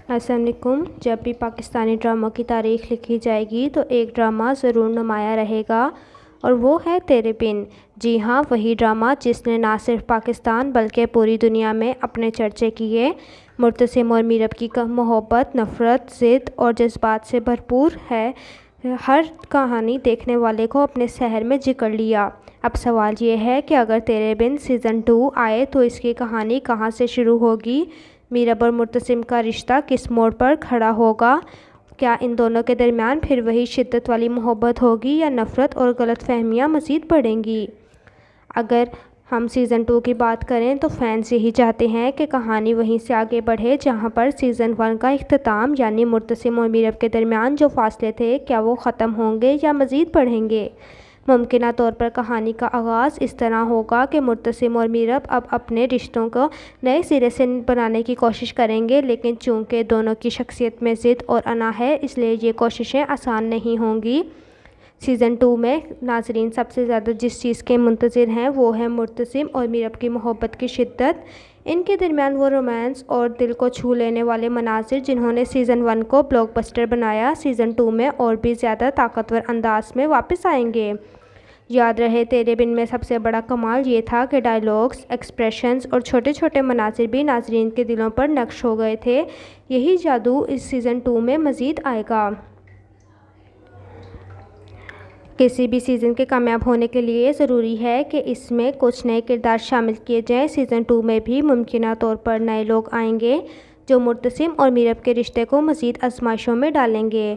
अस्सलाम वालेकुम। जब भी पाकिस्तानी ड्रामों की तारीख़ लिखी जाएगी तो एक ड्रामा ज़रूर नुमाया रहेगा और वो है तेरे बिन। जी हाँ, वही ड्रामा जिसने ना सिर्फ पाकिस्तान बल्कि पूरी दुनिया में अपने चर्चे किए। मुर्तसिम और मीरब की मोहब्बत, नफ़रत, ज़िद और जज्बात से भरपूर है। हर कहानी देखने वाले को अपने शहर में जकड़ लिया। अब सवाल ये है कि अगर तेरे बिन सीज़न 2 आए तो इसकी कहानी कहाँ से शुरू होगी? मीरब और मुर्तसिम का रिश्ता किस मोड़ पर खड़ा होगा? क्या इन दोनों के दरमियान फिर वही शिद्दत वाली मोहब्बत होगी या नफ़रत और गलतफ़हमियाँ मज़ीद बढ़ेंगी? अगर हम सीज़न 2 की बात करें तो फैंस यही चाहते हैं कि कहानी वहीं से आगे बढ़े जहां पर सीज़न 1 का इख्तिताम, यानी मुर्तसिम और मीरब के दरमियान जो फासले थे क्या वो ख़त्म होंगे या मज़ीद बढ़ेंगे। मुमकिन तौर पर कहानी का आगाज़ इस तरह होगा कि मुर्तसिम और मीरब अब अपने रिश्तों को नए सिरे से बनाने की कोशिश करेंगे, लेकिन चूँकि दोनों की शख्सियत में ज़िद और अना है इसलिए ये कोशिशें आसान नहीं होंगी। सीज़न 2 में नाज़रीन सबसे ज़्यादा जिस चीज़ के मुंतज़िर हैं वो है मुर्तसिम और मीरब की मोहब्बत की शिद्दत, इनके दरमियान वो रोमांस और दिल को छू लेने वाले मनाज़िर जिन्होंने सीज़न 1 को ब्लॉकबस्टर बनाया, सीज़न 2 में और भी ज़्यादा ताकतवर अंदाज में वापस आएंगे। याद रहे तेरे बिन में सबसे बड़ा कमाल ये था कि डायलॉग्स, एक्सप्रेशंस और छोटे छोटे मनाज़िर भी नाज़रीन के दिलों पर नक्श हो गए थे। यही जादू इस सीज़न 2 में मज़ीद आएगा। किसी भी सीज़न के कामयाब होने के लिए ज़रूरी है कि इसमें कुछ नए किरदार शामिल किए जाएं। सीज़न 2 में भी मुमकिन तौर पर नए लोग आएंगे जो मुर्तसिम और मीरब के रिश्ते को मज़ीद आजमाइशों में डालेंगे।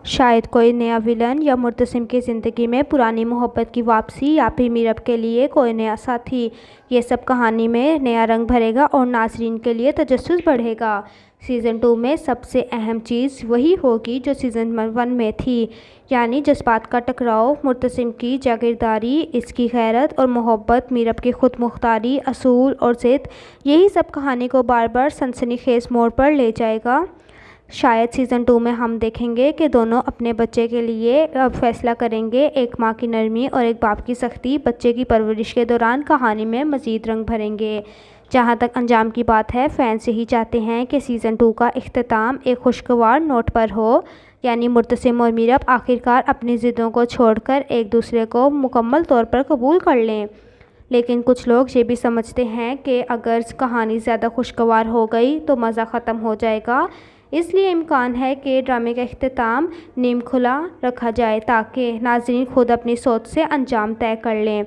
शायद कोई नया विलन या मुर्तसिम की ज़िंदगी में पुरानी मोहब्बत की वापसी या फिर मीरब के लिए कोई नया साथी। ये सब कहानी में नया रंग भरेगा और नाज़रीन के लिए तजस्सुस बढ़ेगा। सीज़न 2 में सबसे अहम चीज़ वही होगी जो सीज़न 1 में थी, यानी जज्बात का टकराव, मुर्तसिम की जागीरदारी, इसकी गैरत और मोहब्बत, मीरब की खुद मुख्तारी, असूल और ज़िद। यही सब कहानी को बार बार सनसनीखेज़ मोड़ पर ले जाएगा। शायद सीज़न 2 में हम देखेंगे कि दोनों अपने बच्चे के लिए अब फैसला करेंगे। एक माँ की नरमी और एक बाप की सख्ती बच्चे की परवरिश के दौरान कहानी में मज़ीद रंग भरेंगे। जहाँ तक अंजाम की बात है, फैंस यही चाहते हैं कि सीज़न 2 का इख्तिताम एक खुशगवार नोट पर हो, यानी मुर्तसिम और मीरब आखिरकार अपनी ज़िद्दों को छोड़कर एक दूसरे को मुकम्मल तौर पर कबूल कर लें। लेकिन कुछ लोग ये भी समझते हैं कि अगर कहानी ज़्यादा खुशगवार हो गई तो मज़ा ख़त्म हो जाएगा, इसलिए इम्कान है कि ड्रामे का इख्तिताम नीम खुला रखा जाए ताकि नाज़रीन खुद अपनी सोच से अंजाम तय कर लें।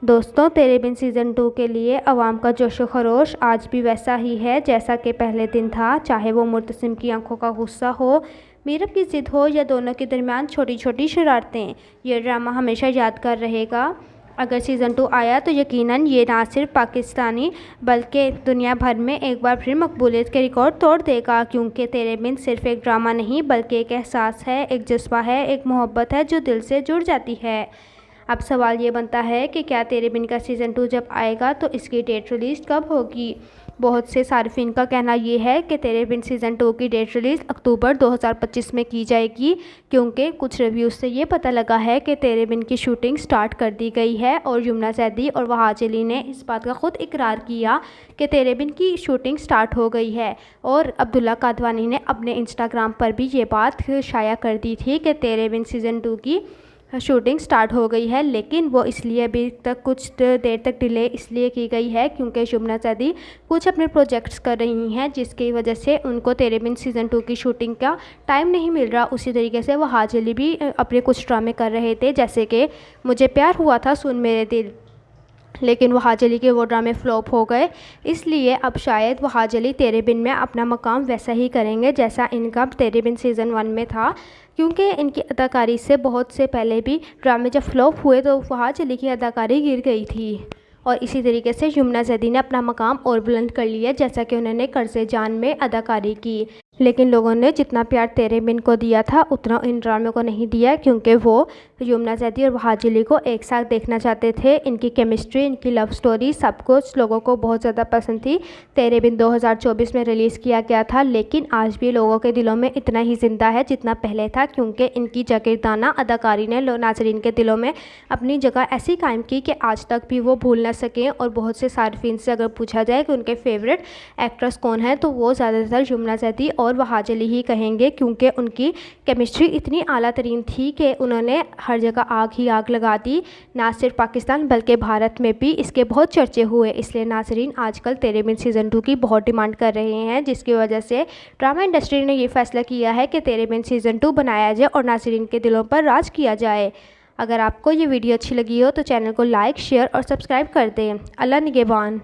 दोस्तों, तेरे बिन सीज़न 2 के लिए अवाम का जोश व खरोश आज भी वैसा ही है जैसा कि पहले दिन था, चाहे वो मुर्तसिम की आंखों का गुस्सा हो, मीरब की ज़िद हो या दोनों के दरमियान छोटी छोटी शरारतें। ये ड्रामा हमेशा यादगार रहेगा। अगर सीज़न 2 आया तो यकीनन ये ना सिर्फ पाकिस्तानी बल्कि दुनिया भर में एक बार फिर मकबूलियत के रिकॉर्ड तोड़ देगा, क्योंकि तेरे बिन सिर्फ एक ड्रामा नहीं बल्कि एक एहसास है, एक जज्बा है, एक मोहब्बत है जो दिल से जुड़ जाती है। अब सवाल ये बनता है कि क्या तेरे बिन का सीज़न 2 जब आएगा तो इसकी डेट रिलीज़ कब होगी? बहुत से सार्फिन का कहना ये है कि तेरे बिन सीज़न 2 की डेट रिलीज़ अक्टूबर 2025 में की जाएगी, क्योंकि कुछ रिव्यूज़ से ये पता लगा है कि तेरे बिन की शूटिंग स्टार्ट कर दी गई है और यमुना जैदी और वहाज अली ने इस बात का खुद इकरार किया कि तेरे बिन की शूटिंग स्टार्ट हो गई है। और अब्दुल्ला कादवानी ने अपने इंस्टाग्राम पर भी ये बात शाया कर दी थी कि तेरे बिन सीज़न 2 की शूटिंग स्टार्ट हो गई है, लेकिन वो इसलिए अभी तक कुछ देर तक डिले इसलिए की गई है क्योंकि यमुना जैदी कुछ अपने प्रोजेक्ट्स कर रही हैं, जिसकी वजह से उनको तेरे बिन सीज़न 2 की शूटिंग का टाइम नहीं मिल रहा। उसी तरीके से वहाज अली भी अपने कुछ ड्रामे कर रहे थे, जैसे कि मुझे प्यार हुआ था, सुन मेरे दिल, लेकिन वहाज अली के वो ड्रामे फ्लॉप हो गए। इसलिए अब शायद वहाज अली तेरे बिन में अपना मकाम वैसा ही करेंगे जैसा इनका तेरे बिन सीज़न 1 में था, क्योंकि इनकी अदाकारी से बहुत से पहले भी ड्रामे जब फ्लॉप हुए तो वहाज अली की अदाकारी गिर गई थी। और इसी तरीके से यमुना जैदी ने अपना मकाम और बुलंद कर लिया, जैसा कि उन्होंने कर्ज़े जान में अदाकारी की। लेकिन लोगों ने जितना प्यार तेरे बिन को दिया था उतना इन ड्रामे को नहीं दिया, क्योंकि वो यमुना जैदी और वहाज अली को एक साथ देखना चाहते थे। इनकी केमिस्ट्री, इनकी लव स्टोरी, सब कुछ लोगों को बहुत ज़्यादा पसंद थी। तेरे बिन 2024 में रिलीज़ किया गया था, लेकिन आज भी लोगों के दिलों में इतना ही ज़िंदा है जितना पहले था, क्योंकि इनकी जागीरदाना अदाकारी ने नाज़रीन के दिलों में अपनी जगह ऐसी कायम की कि आज तक भी वो भूल ना सकें। और बहुत से सार्फिन से अगर पूछा जाए कि उनके फेवरेट एक्ट्रेस कौन है, तो वो ज़्यादातर यमुना जैदी और वहाज अली ही कहेंगे, क्योंकि उनकी केमिस्ट्री इतनी आला तरीन थी कि उन्होंने हर जगह आग ही आग लगा दी। ना सिर्फ पाकिस्तान बल्कि भारत में भी इसके बहुत चर्चे हुए। इसलिए नाज़रीन आजकल तेरे बिन सीज़न 2 की बहुत डिमांड कर रहे हैं, जिसकी वजह से ड्रामा इंडस्ट्री ने ये फैसला किया है कि तेरे बिन सीज़न 2 बनाया जाए और नाज़रीन के दिलों पर राज किया जाए। अगर आपको ये वीडियो अच्छी लगी हो तो चैनल को लाइक, शेयर और सब्सक्राइब कर दें। अल्लाह निगहबान।